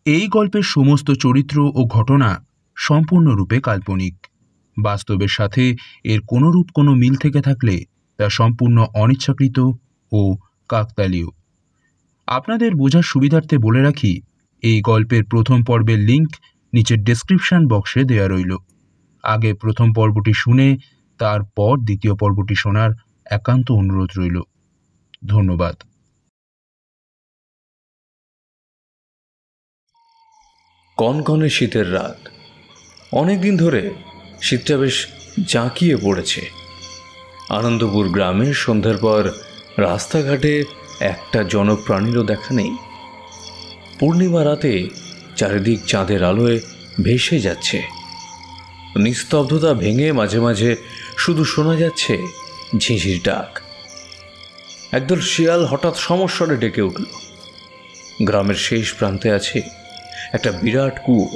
এই গল্পের সমস্ত চরিত্র ও ঘটনা সম্পূর্ণরূপে কাল্পনিক। বাস্তবের সাথে এর কোনোরূপ কোনো মিল থেকে থাকলে তা সম্পূর্ণ অনিচ্ছাকৃত ও কাকতালীয়। আপনাদের বোঝার সুবিধার্থে বলে রাখি, এই গল্পের প্রথম পর্বের লিঙ্ক নিচের ডেসক্রিপশন বক্সে দেওয়া রইল। আগে প্রথম পর্বটি শুনে তারপর দ্বিতীয় পর্বটি শোনার একান্ত অনুরোধ রইল। ধন্যবাদ। কনকনে শীতের রাত। অনেকদিন ধরে শীতটা বেশ জাঁকিয়ে পড়েছে। আনন্দপুর গ্রামে সন্ধ্যার পর রাস্তাঘাটে একটা জনপ্রাণীরও দেখা নেই। পূর্ণিমা রাতে চারিদিক চাঁদের আলোয় ভেসে যাচ্ছে। নিস্তব্ধতা ভেঙে মাঝে মাঝে শুধু শোনা যাচ্ছে ঝিঁঝির ডাক। একদল শিয়াল হঠাৎ সমস্বরে ডেকে উঠল। গ্রামের শেষ প্রান্তে আছে একটা বিরাট কুয়ো।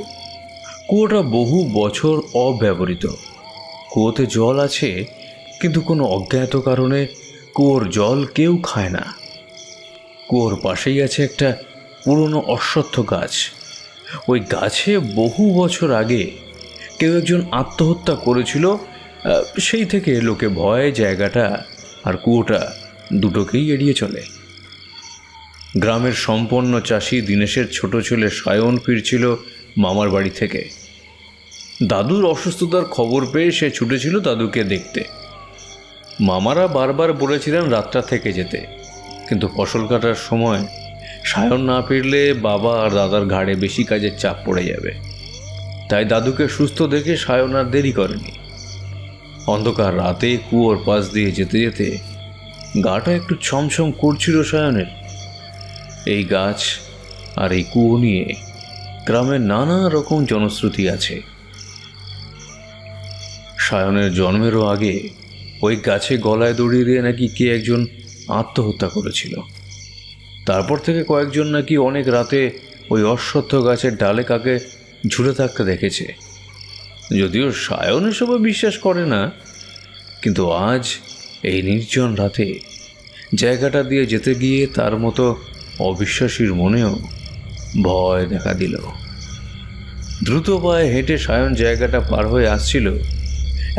কুয়োটা বহু বছর অব্যবহৃত। কুয়োতে জল আছে, কিন্তু কোনো অজ্ঞাত কারণে কুয়োর জল কেউ খায় না। কুয়োর পাশেই আছে একটা পুরনো অশ্বত্থ গাছ। ওই গাছে বহু বছর আগে কেউ একজন আত্মহত্যা করেছিল। সেই থেকে লোকে ভয়ে জায়গাটা আর কুয়োটা দুটোকেই এড়িয়ে চলে। গ্রামের সম্পন্ন চাষি দীনেশের ছোট ছেলে সায়ন ফিরছিল মামার বাড়ি থেকে। দাদুর অসুস্থতার খবর পেয়ে সে ছুটেছিল দাদুকে দেখতে। মামারা বারবার বলেছিলেন রাতটা থেকে যেতে, কিন্তু ফসল কাটার সময় সায়ন না ফিরলে বাবা আর দাদার ঘাড়ে বেশি কাজের চাপ পড়ে যাবে। তাই দাদুকে সুস্থ দেখে সায়ন আর দেরি করেনি। অন্ধকার রাতে কুয়োর পাশ দিয়ে যেতে যেতে গাটা একটু ছমছম করছিল সায়নের। এই গাছ আর এই কুয়ো নিয়ে গ্রামের নানা রকম জনশ্রুতি আছে। সায়নের জন্মেরও আগে ওই গাছে গলায় দড়ি দিয়ে নাকি কে একজন আত্মহত্যা করেছিল। তারপর থেকে কয়েকজন নাকি অনেক রাতে ওই অশ্বত্থ গাছের ডালে কাকে ঝুলে থাকতে দেখেছে। যদিও সায়ন এসবে বিশ্বাস করে না, কিন্তু আজ এই নির্জন রাতে জায়গাটা দিয়ে যেতে গিয়ে তার মতো অবিশ্বাসীর মনেও ভয় দেখা দিল। দ্রুত পায়ে হেঁটে সায়ন জায়গাটা পার হয়ে আসছিল।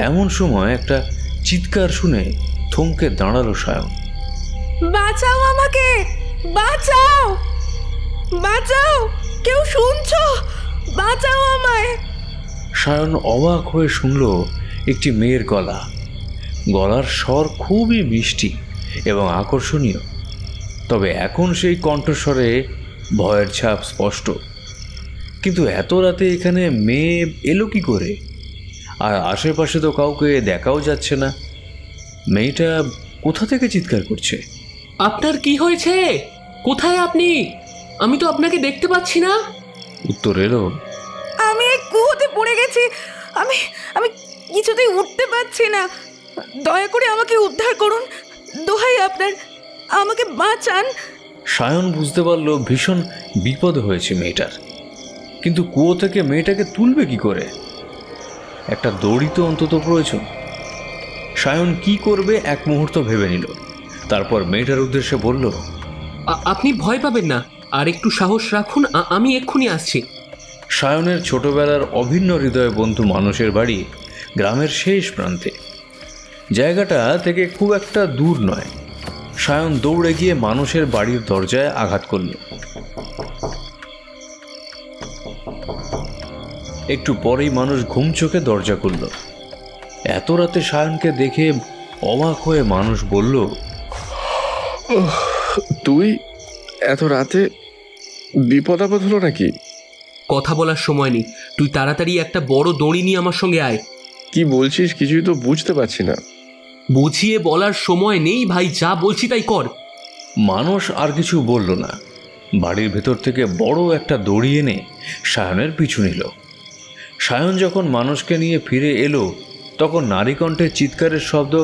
এমন সময় একটা চিৎকার শুনে থমকে দাঁড়ালো সায়ন। বাঁচাও আমাকে, বাঁচাও, বাঁচাও, কেউ শুনছো? বাঁচাও আমায়। সায়ন অবাক হয়ে শুনল একটি মেয়ের গলা। গলার স্বর খুবই মিষ্টি এবং আকর্ষণীয়, তবে এখন সেই কণ্ঠস্বরে ভয়ের ছাপ স্পষ্ট। কিন্তু এত রাতে এখানে মেয়ে এলো কি করে? আর আশেপাশে তো কাউকে দেখাও যাচ্ছে না। মেয়েটা কোথা থেকে চিৎকার করছে? আপনার কি হয়েছে? কোথায় আপনি? আমি তো আপনাকে দেখতে পাচ্ছি না। উত্তর এলো, আমি এক কুয়োতে পড়ে গেছি। আমি আমি কিছুতেই উঠতে পারছি না। দয়া করে আমাকে উদ্ধার করুন, দোহাই আপনার, আমাকে বাঁচান। সায়ন বুঝতে পারল ভীষণ বিপদ হয়েছে মেয়েটার, কিন্তু কুয়ো থেকে মেয়েটাকে তুলবে কি করে? একটা দড়ি তো অন্তত প্রয়োজন। সায়ন কি করবে এক মুহূর্ত ভেবে নিল। তারপর মেয়েটার উদ্দেশ্যে বলল, আপনি ভয় পাবেন না, আর একটু সাহস রাখুন, আমি এক্ষুনি আসছি। সায়নের ছোটবেলার অভিন্ন হৃদয় বন্ধু মানুষের বাড়ি গ্রামের শেষ প্রান্তে। জায়গাটা থেকে খুব একটা দূর নয়। সায়ন দৌড়ে গিয়ে মানুষের বাড়ির দরজায় আঘাত করল। একটু পরেই মানুষ ঘুম চোখে দরজা খুলল। এত রাতে সায়নকে দেখে অবাক হয়ে মানুষ বলল, তুই এত রাতে? বিপদ আপদ হলো নাকি? কথা বলার সময় নেই, তুই তাড়াতাড়ি একটা বড় দড়ি নিয়ে আমার সঙ্গে আয়। কি বলছিস কিছুই তো বুঝতে পারছি না। বুঝিয়ে বলার সময় নেই ভাই, যা বলছি তাই কর। মানুষ আর কিছু বলল না। বাড়ির ভেতর থেকে বড় একটা দড়ি এনে সায়নের পিছু নিল। সায়ন যখন মানুষকে নিয়ে ফিরে এলো, তখন নারীকণ্ঠের চিৎকারের শব্দ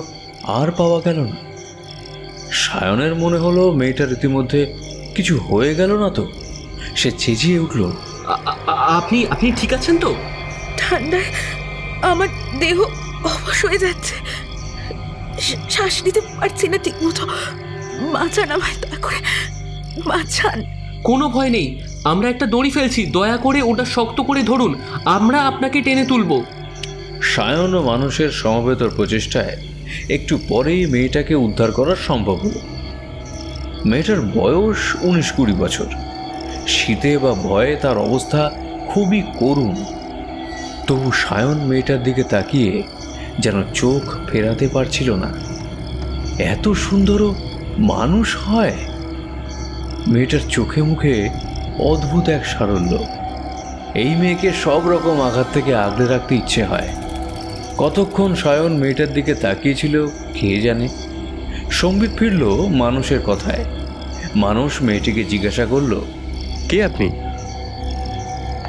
আর পাওয়া গেল না। সায়নের মনে হলো মেয়েটার ইতিমধ্যে কিছু হয়ে গেল না তো। সে চেঁচিয়ে উঠল, আপনি আপনি ঠিক আছেন তো? ঠান্ডায় আমার দেহ অবশ হয়ে যাচ্ছে, শ্বাস নিতে পারছি না ঠিক মতো। বাঁচান আমায়, দয়া করে বাঁচান। কোনো ভয় নেই, আমরা একটা দড়ি ফেলছি, দয়া করে ওটা শক্ত করে ধরুন, আমরা আপনাকে টেনে তুলব। সায়ন ও মানুষের সমবেত প্রচেষ্টায় একটু পরেই মেয়েটাকে উদ্ধার করা সম্ভব হলো। মেয়েটার বয়স 19-20 বছর। শীতে বা ভয়ে তার অবস্থা খুবই করুণ। তবু সায়ন মেয়েটার দিকে তাকিয়ে যেন চোখ ফেরাতে পারছিল না। এত সুন্দরও মানুষ হয়? মেয়েটার চোখে মুখে অদ্ভুত এক সারল্য। এই মেয়েকে সব রকম আঘাত থেকে আগলে রাখতে ইচ্ছে হয়। কতক্ষণ সায়ন মেয়েটার দিকে তাকিয়েছিল কে জানে। সম্বিত ফিরল মানুষের কথায়। মানুষ মেয়েটিকে জিজ্ঞাসা করল, কে আপনি?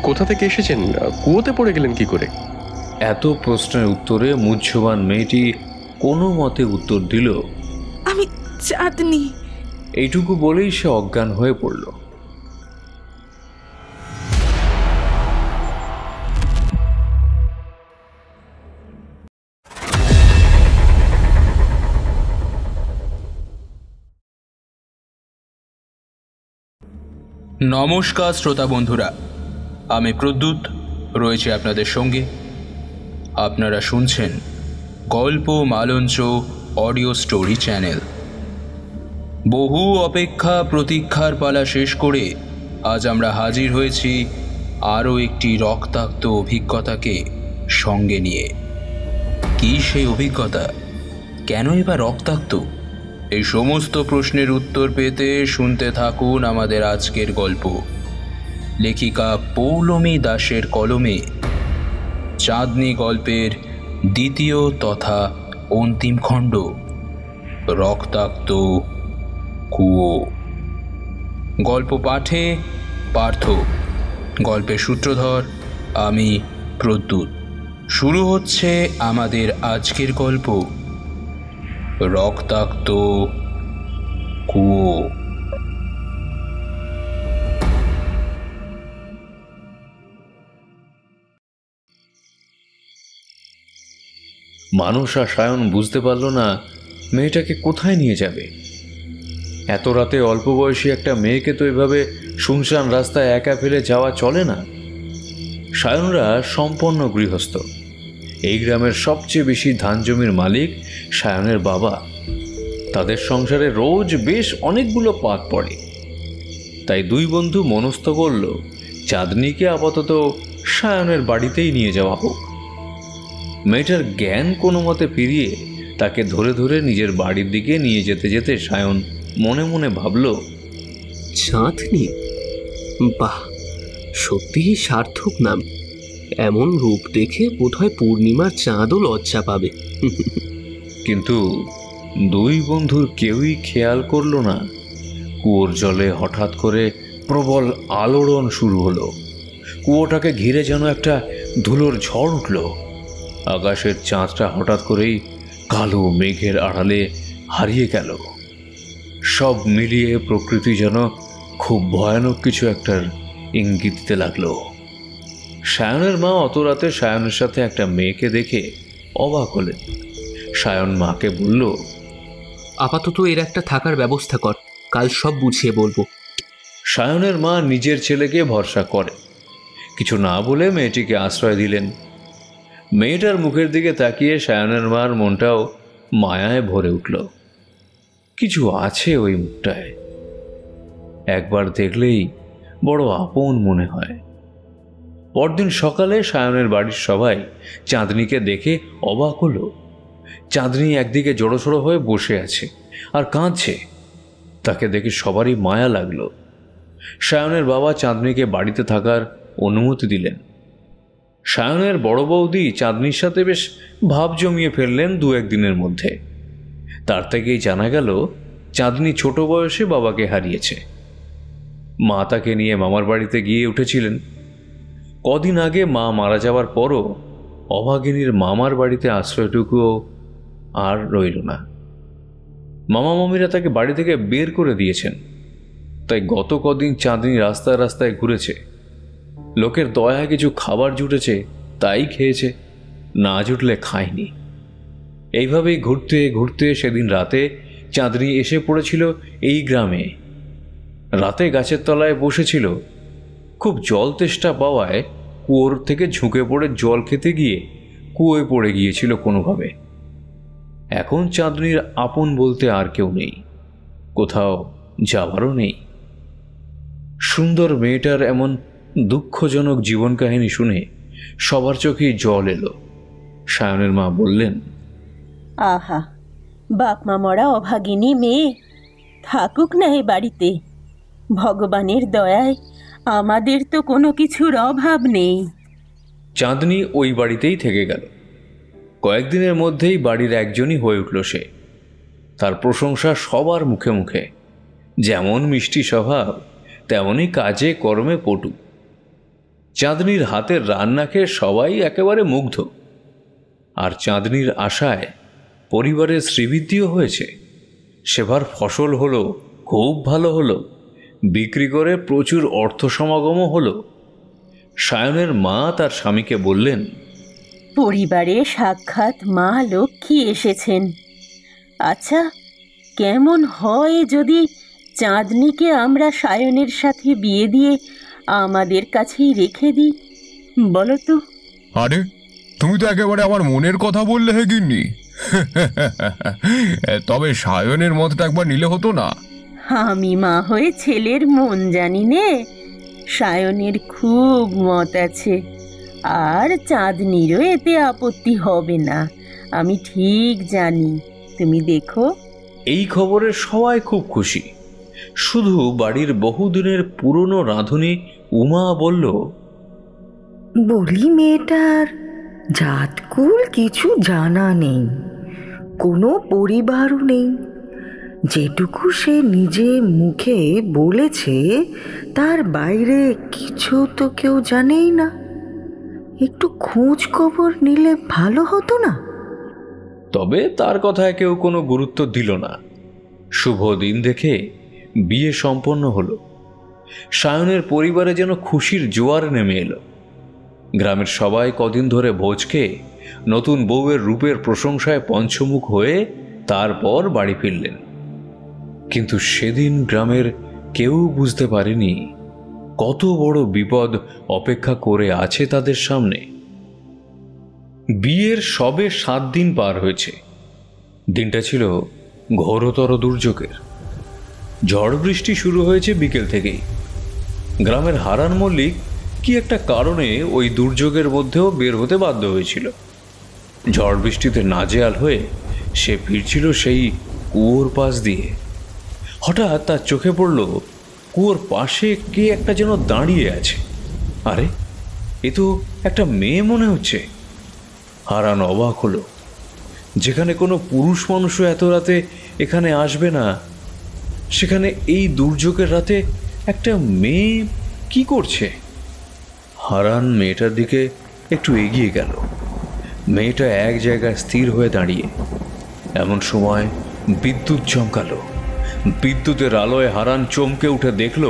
কোথা থেকে এসেছেন? কুয়োতে পড়ে গেলেন কি করে? এত প্রশ্নের উত্তরে মুহ্যবান মেয়েটি কোনো মতে উত্তর দিল, আমি চাঁদনি। এইটুকু বলেই সে অজ্ঞান হয়ে পড়ল। নমস্কার শ্রোতা বন্ধুরা, আমি প্রদ্যুৎ রয়েছে আপনাদের সঙ্গে। আপনারা শুনছেন গল্প মালঞ্চ অডিও স্টোরি চ্যানেল। বহু অপেক্ষা প্রতীক্ষার পালা শেষ করে আজ আমরা হাজির হয়েছি আরও একটি রক্তাক্ত অভিজ্ঞতাকে সঙ্গে নিয়ে। কী সেই অভিজ্ঞতা? কেন এবার রক্তাক্ত? এই সমস্ত প্রশ্নের উত্তর পেতে শুনতে থাকুন আমাদের আজকের গল্প। লেখিকা পৌলমী দাসের কলমে চাঁদনি গল্পের দ্বিতীয় তথা অন্তিম খণ্ড, রক্তাক্ত কুয়ো। গল্প পাঠে পার্থ, গল্পের সূত্রধর আমি প্রদ্যুৎ। শুরু হচ্ছে আমাদের আজকের গল্প, রক্তাক্ত কুয়ো। মানুষ আর সায়ন বুঝতে পারল না মেয়েটাকে কোথায় নিয়ে যাবে। এত রাতে অল্প বয়সী একটা মেয়েকে তো এভাবে শুনশান রাস্তায় একা ফেলে যাওয়া চলে না। সায়নরা সম্পন্ন গৃহস্থ। এই গ্রামের সবচেয়ে বেশি ধান জমির মালিক সায়নের বাবা। তাদের সংসারে রোজ বেশ অনেকগুলো পাক পড়ে। তাই দুই বন্ধু মনস্থ করল চাঁদনিকে আপাতত সায়নের বাড়িতেই নিয়ে যাওয়া হোক। মেয়েটার জ্ঞান কোনো মতে ফিরিয়ে তাকে ধরে ধরে নিজের বাড়ির দিকে নিয়ে যেতে যেতে সায়ন মনে মনে ভাবল, চাঁদনি, বাহ, সত্যিই সার্থক নাম। এমন রূপ দেখে বোধহয় পূর্ণিমার চাঁদও লজ্জা পাবে। কিন্তু দুই বন্ধুর কেউই খেয়াল করল না কুয়োর জলে হঠাৎ করে প্রবল আলোড়ন শুরু হলো। কুয়োটাকে ঘিরে যেন একটা ধুলোর ঝড় উঠল। আকাশের চাঁদটা হঠাৎ করেই কালো মেঘের আড়ালে হারিয়ে গেল। সব মিলিয়ে প্রকৃতি যেন খুব ভয়ানক কিছু একটার ইঙ্গিত দিতে লাগলো। সায়নের মা অত রাতে সায়নের সাথে একটা মেয়েকে দেখে অবাক হলেন। সায়ন মাকে বলল, আপাতত এর একটা থাকার ব্যবস্থা কর, কাল সব বুঝিয়ে বলবো। সায়নের মা নিজের ছেলেকে ভরসা করে। কিছু না বলে মেয়েটিকে আশ্রয় দিলেন। মেয়েটার মুখের দিকে তাকিয়ে সায়নের মার মনটাও মায়ায় ভরে উঠল। কিছু আছে ওই মুখটায়, একবার দেখলেই বড় আপন মনে হয়। পরদিন সকালে সায়নের বাড়ির সবাই চাঁদনিকে দেখে অবাক হলো। চাঁদনি একদিকে জড়োসড়ো হয়ে বসে আছে আর কাঁদছে। তাকে দেখে সবারই মায়া লাগলো। সায়নের বাবা চাঁদনিকে বাড়িতে থাকার অনুমতি দিলেন। সায়নের বড় বৌদি চাঁদনির সাথে বেশ ভাব জমিয়ে ফেললেন 2-1 দিনের মধ্যে। তার থেকেই জানা গেল চাঁদনি ছোট বয়সে বাবাকে হারিয়েছে। মা তাকে নিয়ে মামার বাড়িতে গিয়ে উঠেছিলেন। কদিন আগে মা মারা যাওয়ার পরও অভাগিনীর মামার বাড়িতে আশ্রয়টুকুও আর রইল না। মামা মামিরা তাকে বাড়ি থেকে বের করে দিয়েছেন। তাই গত কদিন চাঁদনি রাস্তায় রাস্তায় ঘুরেছে। লোকের দয়া কিছু খাবার জুটেছে তাই খেয়েছে, না জুটলে খায়নি। এইভাবেই ঘুরতে ঘুরতে সেদিন রাতে চাঁদনি এসে পড়েছিল এই গ্রামে। রাতে গাছের তলায় বসেছিল খুব জল তেষ্টা পাওয়ায় কুয়োর থেকে ঝুঁকে পড়ে জল খেতে গিয়ে কুয়োয় পড়ে গিয়েছিল কোনোভাবে। এখন চাঁদনির আপন বলতে আর কেউ নেই, কোথাও যাবারও নেই। সুন্দর মেয়েটার এমন দুঃখজনক জীবন কাহিনী শুনে সবার চোখেই জল এলো। সায়নের মা বললেন, আহা, বাপমা মরা অভাগিনী মেয়ে থাকুক না এ বাড়িতে। ভগবানের দয়ায় আমাদের তো কোনো কিছুর অভাব নেই। চাঁদনি ওই বাড়িতেই থেকে গেল। কয়েকদিনের মধ্যেই বাড়ির একজনই হয়ে উঠল সে। তার প্রশংসা সবার মুখে মুখে। যেমন মিষ্টি স্বভাব, তেমনই কাজে কর্মে পটু। চাঁদনির হাতের রান্না খেয়ে সবাই একেবারে মুগ্ধ। আর চাঁদনির আশায় পরিবারের শ্রীবৃদ্ধিও হয়েছে। সেবার ফসল হলো, খুব ভালো হলো, বিক্রি করে প্রচুর অর্থ সমাগমও হলো। সায়নের মা তার স্বামীকে বললেন, পরিবারে সাক্ষাৎ মা লক্ষ্মী এসেছেন। আচ্ছা, কেমন হয় যদি চাঁদনিকে আমরা সায়নের সাথে বিয়ে দিয়ে আমাদের কাছেই রেখে দিই, বলো তো? আরে, তুমি তো একেবারে আমার মনের কথা বললে হে গিন্নি। তবে সায়নের মতটা একবার নিলে হতো না? আমি মা হয়ে ছেলের মন জানি নে। সায়নের খুব মত আছে, আর চাঁদনিরও এতে আপত্তি হবে না, আমি ঠিক জানি। তুমি দেখো। এই খবরে সবাই খুব খুশি। শুধু বাড়ির বহুদিনের পুরনো রাঁধুনি উমা বলল, বলি মেয়েটার জাতকুল কিছু জানা নেই, কোনো পরিবারও নেই। যেটুকু সে নিজে মুখে বলেছে তার বাইরে কিছু তো কেউ জানেই না। একটু খোঁজ খবর নিলে ভালো হতো না? তবে তার কথায় কেউ কোনো গুরুত্ব দিল না। শুভ দিন দেখে বিয়ে সম্পন্ন হলো। সায়নের পরিবারে যেন খুশির জোয়ার নেমে এলো। গ্রামের সবাই কদিন ধরে ভোজ খেয়ে নতুন বউয়ের রূপের প্রশংসায় পঞ্চমুখ হয়ে তারপর বাড়ি ফিরলেন। কিন্তু সেদিন গ্রামের কেউ বুঝতে পারেনি কত বড় বিপদ অপেক্ষা করে আছে তাদের সামনে। বিয়ের সবে 7 দিন পার হয়েছে। দিনটা ছিল ঘোরতর দুর্যোগের। ঝড় বৃষ্টি শুরু হয়েছে বিকেল থেকেই। গ্রামের হারান মল্লিক কি একটা কারণে ওই দুর্যোগের মধ্যেও বের হতে বাধ্য হয়েছিল। ঝড় বৃষ্টিতে নাজেহাল হয়ে সে ফিরছিল সেই কুয়োর পাশ দিয়ে। হঠাৎ তার চোখে পড়ল কুয়োর পাশে কে একটা যেন দাঁড়িয়ে আছে। আরে, এ তো একটা মেয়ে মনে হচ্ছে। হারান অবাক হলো। যেখানে কোনো পুরুষ মানুষও এত রাতে এখানে আসবে না, সেখানে এই দুর্যোগের রাতে একটা মেয়ে কি করছে? হারান মেয়েটার দিকে একটু এগিয়ে গেল। মেয়েটা এক জায়গায় স্থির হয়ে দাঁড়িয়ে। এমন সময় বিদ্যুৎ চমকালো। বিদ্যুতের আলোয় হারান চমকে উঠে দেখল,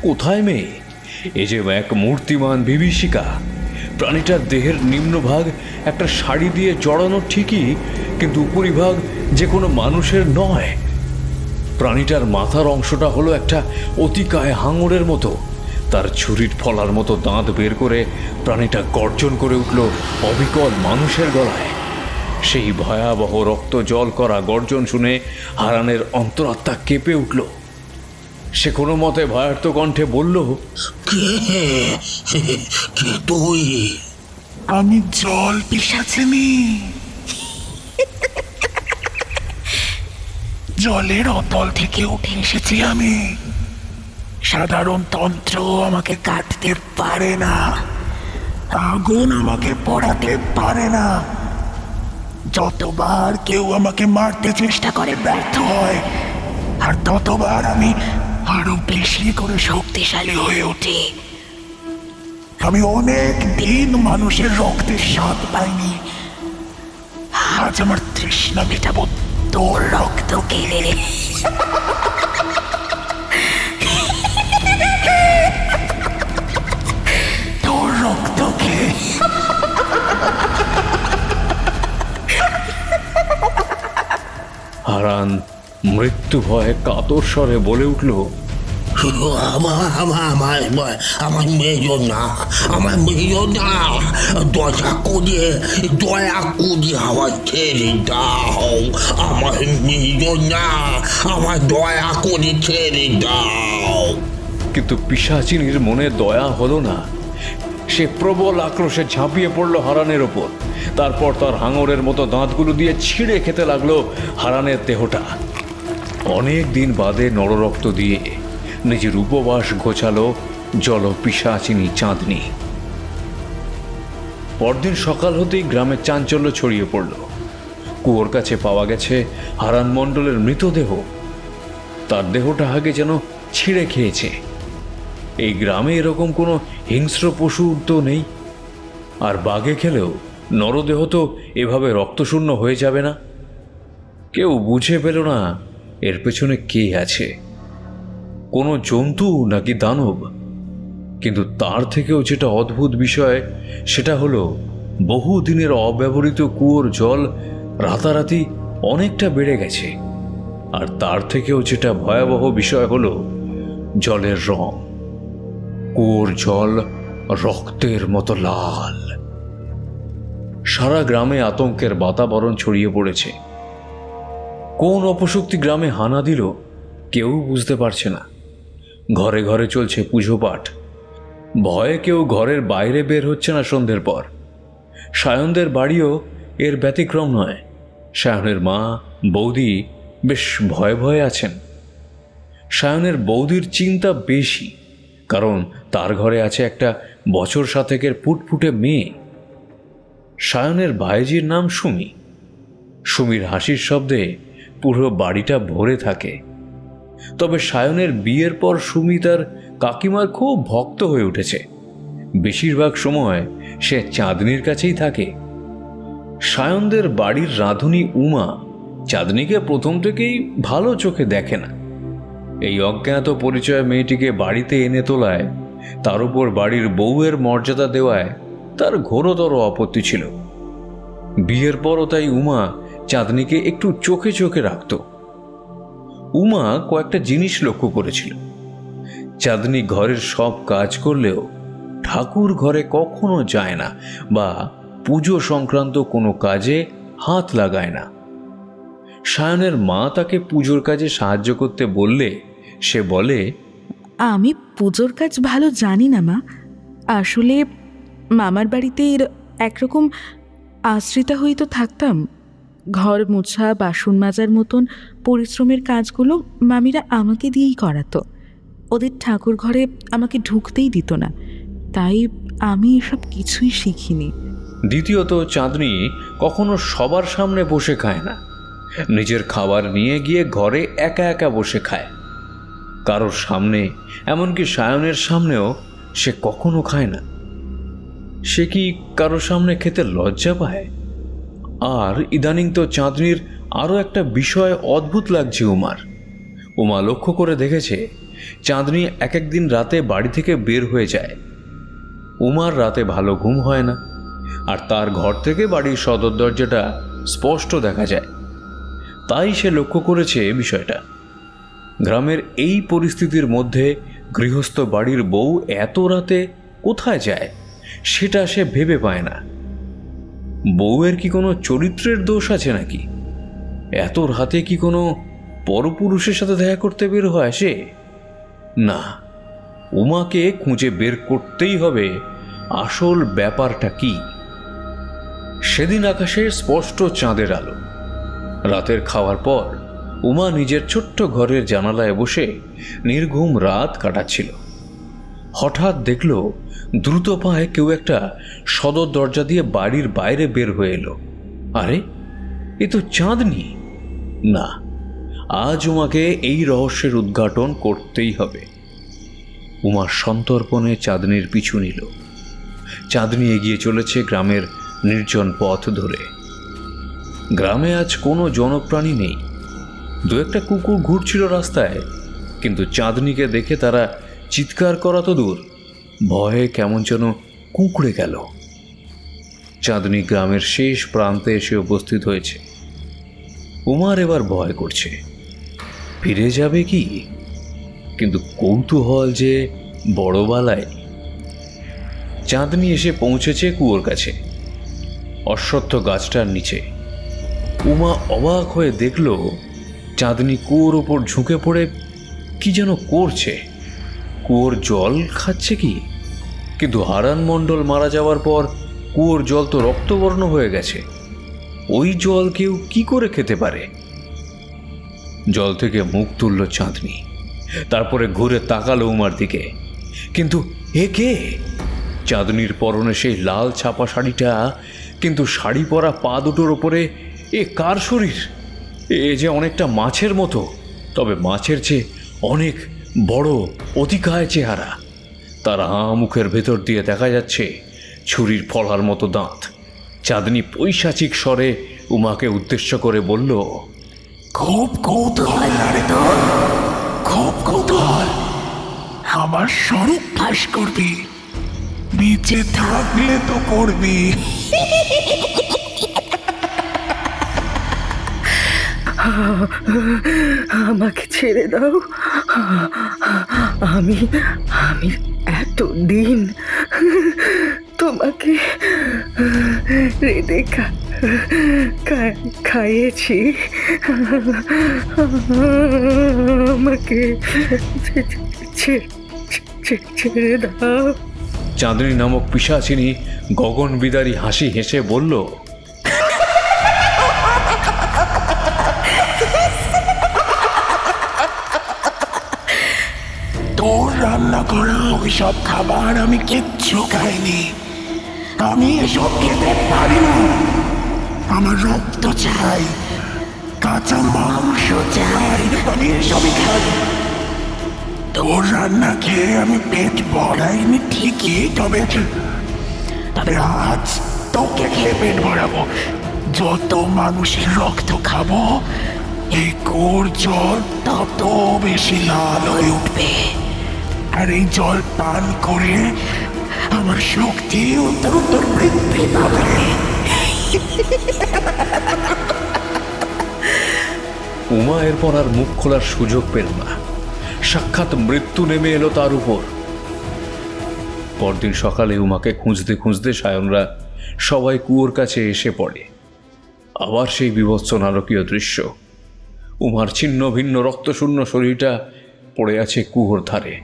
কোথায় মেয়ে? এ যে এক মূর্তিমান বিভীষিকা। প্রাণীটার দেহের নিম্নভাগ একটা শাড়ি দিয়ে জড়ানো ঠিকই, কিন্তু উপরিভাগ যে কোনো মানুষের নয়। প্রাণীটার মাথার অংশটা হলো একটা অতিকায় হাঙরের মতো। তার ছুরির ফলার মতো দাঁত বের করে প্রাণীটা গর্জন করে উঠল অবিকল মানুষের গলায়। সেই ভয়াবহ রক্ত জল করা গর্জন শুনে হারানের অন্তরাত্মা কেঁপে উঠল। সে কোনো মতে ভয়ার্ত কণ্ঠে বলল, কে তুই? আমি জল পিশাচিনী। জলের অতল থেকে উঠে এসেছি আমি। সাধারণ তন্ত্র আমাকে কাটতে পারে না, আগুন আমাকে পড়াতে পারে না। যতবার কেউ আমাকে মারতে চেষ্টা করে ব্যর্থ হয়, আর ততবার আমি আরো বেশি করে শক্তিশালী হয়ে উঠি। আমি অনেক দিন মানুষের রক্তের স্বাদ পাইনি। আজ আমার তৃষ্ণা মেটাবো তোর রক্ত খেলে। তোর রক্ত খেয়ে। হারান মৃত্যু ভয়ে কাতর স্বরে বলে উঠল, আমার মেয়ে না, আমার মেয়ে না, দয়া করে আমার ছেড়ে দাও। আমার মেয়ে না, আমার দয়া করে ছেড়ে দাও। কিন্তু পিশাচিনীর মনে দয়া হলো না। সে প্রবল আক্রোশে ঝাঁপিয়ে পড়ল হারানের ওপর। তারপর তার হাঙরের মতো দাঁতগুলো দিয়ে ছিঁড়ে খেতে লাগলো হারানের দেহটা। অনেক দিন বাদে নররক্ত দিয়ে নিজের উপবাস ঘোচালো জল পিশাচিনী চাঁদনি। পরদিন সকাল হতেই গ্রামে চাঞ্চল্য ছড়িয়ে পড়ল। কুয়োর কাছে পাওয়া গেছে হারান মণ্ডলের মৃতদেহ। তার দেহটা আগে যেন ছিঁড়ে খেয়েছে। এই গ্রামে এরকম কোনো হিংস্র পশু তো নেই, আর বাঘে খেলেও নরদেহ তো এভাবে রক্তশূন্য হয়ে যাবে না। কেউ বুঝে পেল না এর পেছনে কে আছে, কোনো জন্তু নাকি দানব। কিন্তু তার থেকেও যেটা অদ্ভুত বিষয় সেটা হলো বহুদিনের অব্যবহৃত কুয়োর জল রাতারাতি অনেকটা বেড়ে গেছে। আর তার থেকেও যেটা ভয়াবহ বিষয় হলো জলের রং। কুয়োর জল রক্তের মতো লাল। সারা গ্রামে আতঙ্কের বাতাবরণ ছড়িয়ে পড়েছে। কোন অপশক্তি গ্রামে হানা দিল কেউ বুঝতে পারছে না। ঘরে ঘরে চলছে পুজো পাঠ। ভয়ে কেউ ঘরের বাইরে বের হচ্ছে না সন্ধ্যের পর। সায়নদের বাড়িও এর ব্যতিক্রম নয়। সায়নের মা বৌদি বেশ ভয়ে ভয়ে আছেন। সায়নের বৌদির চিন্তা বেশি, কারণ তার ঘরে আছে একটা বছর সাতেকের ফুটফুটে মেয়ে। সায়নের ভাইজির নাম সুমি। সুমির হাসির শব্দে পুরো বাড়িটা ভরে থাকে। তবে সায়নের বিয়ের পর সুমি তার কাকিমার খুব ভক্ত হয়ে উঠেছে। বেশিরভাগ সময় সে চাঁদনির কাছেই থাকে। সায়নদের বাড়ির রাঁধুনি উমা চাঁদনিকে প্রথম থেকেই ভালো চোখে দেখে না। এই অজ্ঞাত পরিচয় মেয়েটিকে বাড়িতে এনে তোলায়, তার উপর বাড়ির বউয়ের মর্যাদা দেওয়ায় তার ঘোরতর আপত্তি ছিল। বিয়ের পরও তাই উমা চাঁদনিকে একটু চোখে চোখে রাখত। উমা কয়েকটা জিনিস লক্ষ্য করেছিল। চাঁদনি ঘরের সব কাজ করলেও ঠাকুর ঘরে কখনো যায় না বা পুজো সংক্রান্ত কোনো কাজে হাত লাগায় না। সায়নের মা তাকে পুজোর কাজে সাহায্য করতে বললে সে বলে, আমি পুজোর কাজ ভালো জানি না মা। আসলে মামার বাড়িতে একরকম আশ্রিতা হয়েই তো থাকতাম। ঘর মোছা, বাসন মাজার মতন পরিশ্রমের কাজগুলো মামিরা আমাকে দিয়েই করাতো। ওদের ঠাকুর ঘরে আমাকে ঢুকতেই দিত না, তাই আমি এসব কিছুই শিখিনি। দ্বিতীয়ত, চাঁদনি কখনো সবার সামনে বসে খায় না। নিজের খাবার নিয়ে গিয়ে ঘরে একা একা বসে খায়। কারোর সামনে, এমনকি সায়নের সামনেও সে কখনো খায় না। সে কি কারোর সামনে খেতে লজ্জা পায়? আর ইদানিং তো চাঁদনির আরও একটা বিষয় অদ্ভুত লাগছে উমার। উমা লক্ষ্য করে দেখেছে চাঁদনি এক একদিন রাতে বাড়ি থেকে বের হয়ে যায়। উমার রাতে ভালো ঘুম হয় না, আর তার ঘর থেকে বাড়ির সদর দরজাটা স্পষ্ট দেখা যায়। তাই সে লক্ষ্য করেছে বিষয়টা। গ্রামের এই পরিস্থিতির মধ্যে গৃহস্থ বাড়ির বউ এত রাতে কোথায় যায় সেটা সে ভেবে পায় না। বউয়ের কি কোনো চরিত্রের দোষ আছে নাকি? এত রাতে কি কোনো পরপুরুষের সাথে দেখা করতে বের হয় সে? না, উমাকে খুঁজে বের করতেই হবে আসল ব্যাপারটা কি। সেদিন আকাশে স্পষ্ট চাঁদের আলো। রাতের খাওয়ার পর উমা নিজের ছোট্ট ঘরের জানালায় বসে নির্ঘুম রাত কাটাচ্ছিল। হঠাৎ দেখল দ্রুত পায়ে কেউ একটা সদর দরজা দিয়ে বাড়ির বাইরে বের হয়ে এলো। আরে, এ তো চাঁদনি। না, আজ উমাকে এই রহস্যের উদ্ঘাটন করতেই হবে। উমা সন্তর্পণে চাঁদনির পিছু নিল। চাঁদনি এগিয়ে চলেছে গ্রামের নির্জন পথ ধরে। গ্রামে আজ কোনো জনপ্রাণী নেই। দু একটা কুকুর ঘুরছিল রাস্তায়, কিন্তু চাঁদনিকে দেখে তারা চিৎকার করা তো দূর, ভয়ে কেমন যেন কুঁকড়ে গেল। চাঁদনি গ্রামের শেষ প্রান্তে এসে উপস্থিত হয়েছে। উমার এবার ভয় করছে, ফিরে যাবে কি? কিন্তু কৌতূহল যে বড়বালায়। চাঁদনি এসে পৌঁছেছে কুয়োর কাছে, অশ্বত্থ গাছটার নিচে। উমা অবাক হয়ে দেখল চাঁদনি কুয়োর ওপর ঝুঁকে পড়ে কি যেন করছে। কুয়োর জল খাচ্ছে কি? কিন্তু হারান মণ্ডল মারা যাওয়ার পর কুয়োর জল তো রক্তবর্ণ হয়ে গেছে, ওই জল কেউ কি করে খেতে পারে? জল থেকে মুখ তুলল চাঁদনি, তারপরে ঘুরে তাকালো উমার দিকে। কিন্তু এ কে? চাঁদনির পরনে সেই লাল ছাপা শাড়িটা, কিন্তু শাড়ি পরা পা দুটোর ওপরে এ কার শরীর? এ যে অনেকটা মাছের মতো, তবে মাছের চেয়ে অনেক বড়, অতিকায় চেহারা। তার মুখের ভেতর দিয়ে দেখা যাচ্ছে ছুরির ফলার মতো দাঁত। চাঁদনি পৈশাচিক স্বরে উমাকে উদ্দেশ্য করে বলল, খুব কৌতূহল রে তোর, খুব কৌতূহল। আমার স্বরূপ ফাঁস করবি, নিচে থাকলে তো করবি। আমাকে ছেড়ে দাও। আমি আমি এতদিন তোমাকে রেঁধে খাইয়েছি, আমাকে ছেড়ে দাও। চাঁদনি নামক পিশাচিনী গগন বিদারী হাসি হেসে বলল, তোর রান্না করা ওইসব খাবার আমি কিচ্ছু খাইনি। আমি এসব খেতে পারি না। আমার রক্ত চাই, কাঁচা মাংস চাই, আমি এসবই খাই। তোর রান্না খেয়ে আমি পেট ভরাইনি ঠিকই, তবে আজ তোকে খেয়ে পেট ভরাবো। যত মানুষের রক্ত খাবো, এই কুয়োর জল তত বেশি লাল হয়ে উঠবে। আর এই জল পান করে আমার শক্তি উত্তর বৃদ্ধি পাবে। উমা এরপর আর মুখ খোলার সুযোগ পেল না। সাক্ষাৎ মৃত্যু নেমে এলো তার উপর। পরদিন সকালে উমাকে খুঁজতে খুঁজতে সায়নরা সবাই কুয়োর কাছে এসে পড়ে। আবার সেই বীভৎস নারকীয় দৃশ্য। উমার ছিন্ন ভিন্ন রক্তশূন্য শরীরটা পড়ে আছে কুয়োর ধারে।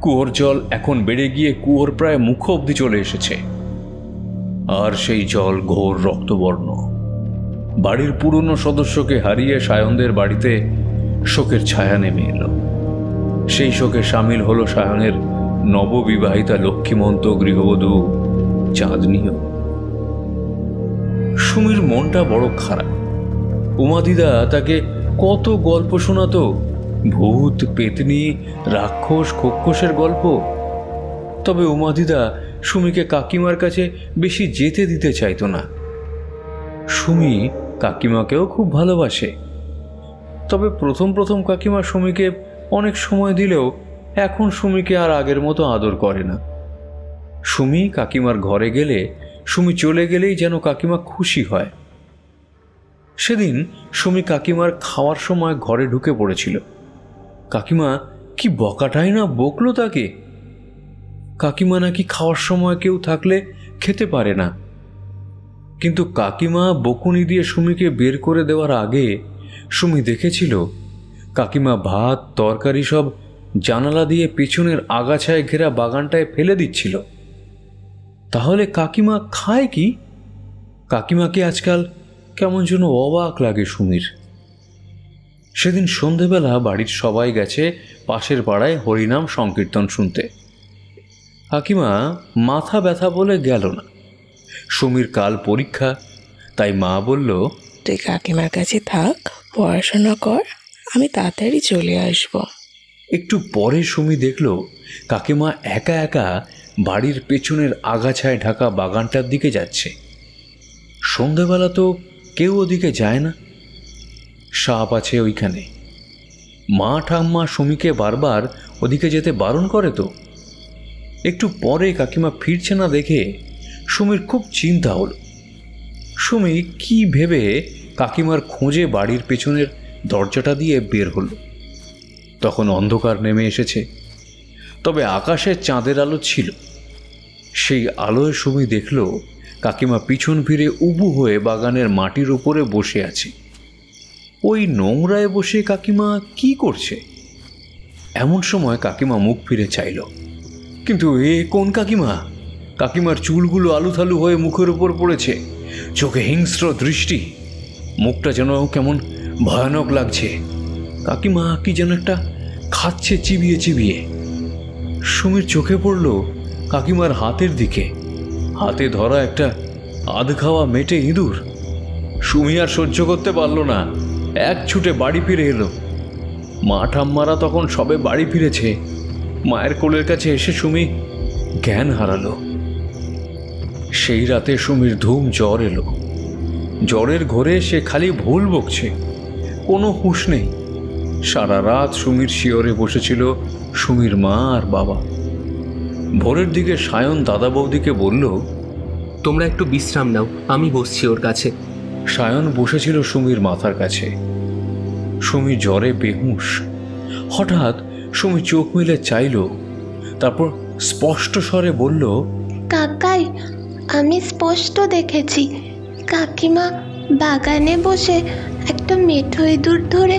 কুয়োর জল এখন বেড়ে গিয়ে কুয়োর প্রায় মুখ অবধি চলে এসেছে, আর সেই জল ঘোর রক্তবর্ণ। বাড়ির পুরনো সদস্যকে হারিয়ে সায়নদের বাড়িতে শোকের ছায়া নেমে এলো। সেই শোকে সামিল হলো সায়নের নববিবাহিতা লক্ষ্মীমন্ত গৃহবধূ চাঁদনিও। সুমির মনটা বড় খারাপ। উমাদিদা তাকে কত গল্প শোনাতো, ভূত, পেতনি, রাক্ষস, খোক্ষসের গল্প। তবে উমাদিদা সুমিকে কাকিমার কাছে বেশি যেতে দিতে চাইতো না। সুমি কাকিমাকেও খুব ভালোবাসে, তবে প্রথম প্রথম কাকিমা সুমিকে অনেক সময় দিলেও এখন সুমিকে আর আগের মতো আদর করে না। সুমি কাকিমার ঘরে গেলে, সুমি চলে গেলেই যেন কাকিমা খুশি হয়। সেদিন সুমি কাকিমার খাওয়ার সময় ঘরে ঢুকে পড়েছিল। কাকিমা কি বকাটাই না বকলো তাকে। কাকিমা নাকি খাওয়ার সময় কেউ থাকলে খেতে পারে না, কিন্তু কাকিমা বকুনি দিয়ে সুমিকে বের করে দেওয়ার আগে সুমি দেখেছিল কাকিমা ভাত তরকারি সব জানালা দিয়ে পেছনের আগাছায় ঘেরা বাগানটায় ফেলে দিচ্ছিল। তাহলে কাকিমা খায় কি? কাকিমাকে আজকাল কেমন যেন অবাক লাগে সুমির। সেদিন সন্ধেবেলা বাড়ির সবাই গেছে পাশের পাড়ায় হরিনাম সংকীর্তন শুনতে। কাকিমা মাথা ব্যথা বলে গেল না। সুমির কাল পরীক্ষা, তাই মা বলল, তুই কাকিমার কাছে থাক, পড়াশোনা কর, আমি তাড়াতাড়ি চলে আসব। একটু পরে সুমি দেখল কাকিমা একা একা বাড়ির পেছনের আগাছায় ঢাকা বাগানটার দিকে যাচ্ছে। সন্ধেবেলা তো কেউ ওদিকে যায় না, সাপ আছে ওইখানে। মা ঠাম্মা সুমিকে বারবার ওদিকে যেতে বারণ করে তো। একটু পরে কাকিমা ফিরছে না দেখে সুমির খুব চিন্তা হলো। সুমি কি ভেবে কাকিমার খোঁজে বাড়ির পেছনের দরজাটা দিয়ে বের হলো। তখন অন্ধকার নেমে এসেছে, তবে আকাশে চাঁদের আলো ছিল। সেই আলোয় সুমি দেখল কাকিমা পিছন ফিরে উবু হয়ে বাগানের মাটির উপরে বসে আছে। ওই নোংরায় বসে কাকিমা কি করছে? এমন সময় কাকিমা মুখ ফিরে চাইল, কিন্তু এ কোন কাকিমা? কাকিমার চুলগুলো আলুথালু হয়ে মুখের উপর পড়েছে, চোখে হিংস্র দৃষ্টি, মুখটা যেন কেমন ভয়ানক লাগছে। কাকিমা কি যেন একটা খাচ্ছে চিবিয়ে চিবিয়ে। সুমির চোখে পড়ল কাকিমার হাতের দিকে, হাতে ধরা একটা আধ খাওয়া মেটে ইঁদুর। সুমি আর সহ্য করতে পারল না, এক ছুটে বাড়ি ফিরে এলো। মা ঠাম্মারা তখন সবে বাড়ি ফিরেছে। মায়ের কোলের কাছে এসে সুমি জ্ঞান হারালো। সেই রাতে সুমির ধুম জ্বর এলো। জ্বরের ঘোরে সে খালি ভুল বকছে, কোনো হুঁশ নেই। সারা রাত সুমির শিয়রে বসেছিল সুমির মা আর বাবা। ভোরের দিকে সায়ন দাদা বৌদিকে বলল, তোমরা একটু বিশ্রাম নাও, আমি বসছি ওর কাছে। সায়ন বসেছিল সুমির মাথার কাছে। সুমি জ্বরে বেহুঁশ। হঠাৎ সুমি চোখ মেলে চাইল, তারপর স্পষ্ট স্বরে বলল, কাকাই, আমি স্পষ্ট দেখেছি কাকিমা বাগানে বসে একটা মেঠো ইঁদুর ধরে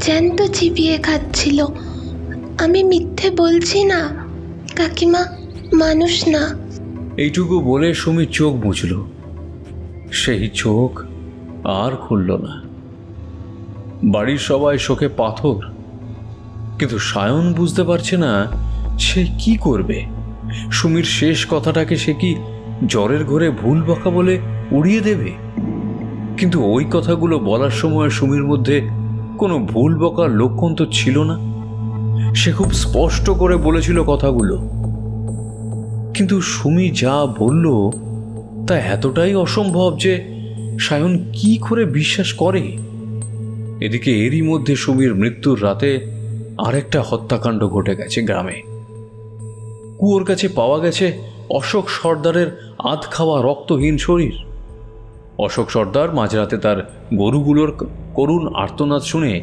জ্যান্ত চিবিয়ে খাচ্ছিল। আমি মিথ্যে বলছি না, কাকিমা মানুষ না। এইটুকু বলে সুমি চোখ বুঝল। সেই চোখ আর খুলল না। বাড়ির সবাই শোকে পাথর, কিন্তু সায়ন বুঝতে পারছে না সে কি করবে। সুমির শেষ কথাটাকে সে কি জ্বরের ঘরে ভুল বকা বলে উড়িয়ে দেবে? কিন্তু ওই কথাগুলো বলার সময় সুমির মধ্যে কোনো ভুল বকার লক্ষণ তো ছিল না। সে খুব স্পষ্ট করে বলেছিল কথাগুলো, কিন্তু সুমি যা বলল তা এতটাই অসম্ভব যে সায়ন কি করে বিশ্বাস করে। এদিকে এরই মধ্যে সুমির মৃত্যুর রাতে আরেকটা হত্যাকাণ্ড ঘটে গেছে গ্রামে। কুয়োর কাছে পাওয়া গেছে অশোক সর্দারের আধ খাওয়া রক্তহীন শরীর। অশোক সর্দার মাঝরাতে তার গরুগুলোর করুণ আর্তনাদ শুনে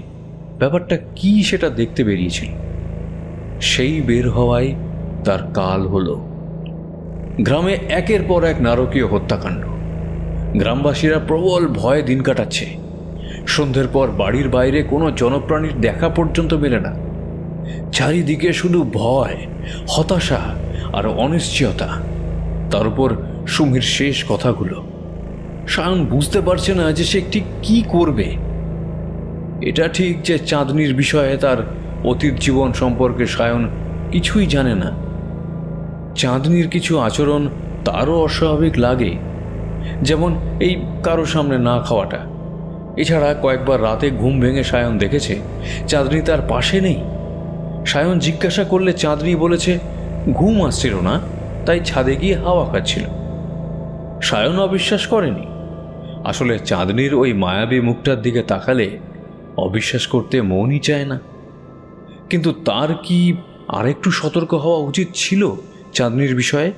ব্যাপারটা কি সেটা দেখতে বেরিয়েছিল। সেই বের হওয়ায় তার কাল হলো। গ্রামে একের পর এক নারকীয় হত্যাকাণ্ড। গ্রামবাসীরা প্রবল ভয়ে দিন কাটাচ্ছে। সন্ধ্যের পর বাড়ির বাইরে কোনো জনপ্রাণীর দেখা পর্যন্ত মেলে না। চারিদিকে শুধু ভয়, হতাশা আর অনিশ্চয়তা। তার উপর সুমির শেষ কথাগুলো। সায়ন বুঝতে পারছে না যে সে ঠিক কি করবে। এটা ঠিক যে চাঁদনির বিষয়ে তার অতীত জীবন সম্পর্কে সায়ন কিছুই জানে না। চাঁদনির কিছু আচরণ তারও অস্বাভাবিক লাগে, যেমন এই কারো সামনে না খাওয়াটা। এছাড়া কয়েকবার রাতে ঘুম ভেঙে সায়ন দেখেছে চাঁদনি তার পাশে নেই। সায়ন জিজ্ঞাসা করলে চাঁদনি বলেছে ঘুম আসছিল না, তাই ছাদে গিয়ে হাওয়া খাচ্ছিল। সায়ন অবিশ্বাস করেনি। আসলে চাঁদনির ওই মায়াবী মুখটার দিকে তাকালে অবিশ্বাস করতে মনই চায় না। কিন্তু তার কি আরেকটু সতর্ক হওয়া উচিত ছিল চাঁদনির বিষয়ে?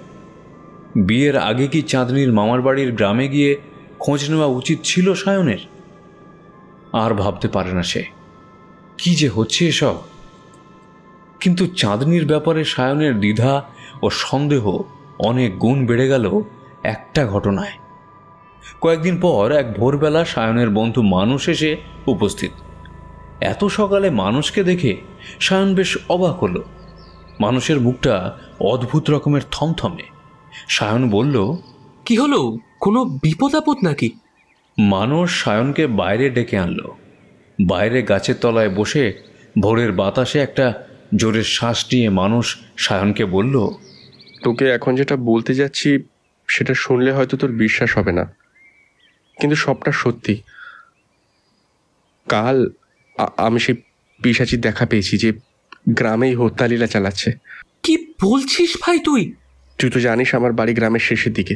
বিয়ের আগে কি চাঁদনির মামার বাড়ির গ্রামে গিয়ে খোঁজ নেওয়া উচিত ছিল সায়নের? আর ভাবতে পারে না সে কি যে হচ্ছে এসব। কিন্তু চাঁদনির ব্যাপারে সায়নের দ্বিধা ও সন্দেহ অনেক গুণ বেড়ে গেল একটা ঘটনায়। কয়েকদিন পর এক ভোরবেলা সায়নের বন্ধু মানুষ এসে উপস্থিত। এত সকালে মানুষকে দেখে সায়ন বেশ অবাক হলো। মানুষের মুখটা অদ্ভুত রকমের থমথমে। সায়ন বলল, কি হলো, কোনো বিপদ আপদ নাকি? মানুষ সায়নকে বাইরে ডেকে আনলো। বাইরে গাছের তলায় বসে ভোরের বাতাসে একটা জোরের শ্বাস নিয়ে মানুষ সায়নকে বলল, তোকে এখন যেটা বলতে যাচ্ছি সেটা শুনলে হয়তো তোর বিশ্বাস হবে না, কিন্তু সবটা সত্যি। কাল আমি সেই পিশাচির দেখা পেয়েছি যে গ্রামেই হত্যালীলা চালাচ্ছে। কি বলছিস ভাই তুই? তুই তো জানিস আমার বাড়ি গ্রামের শেষের দিকে।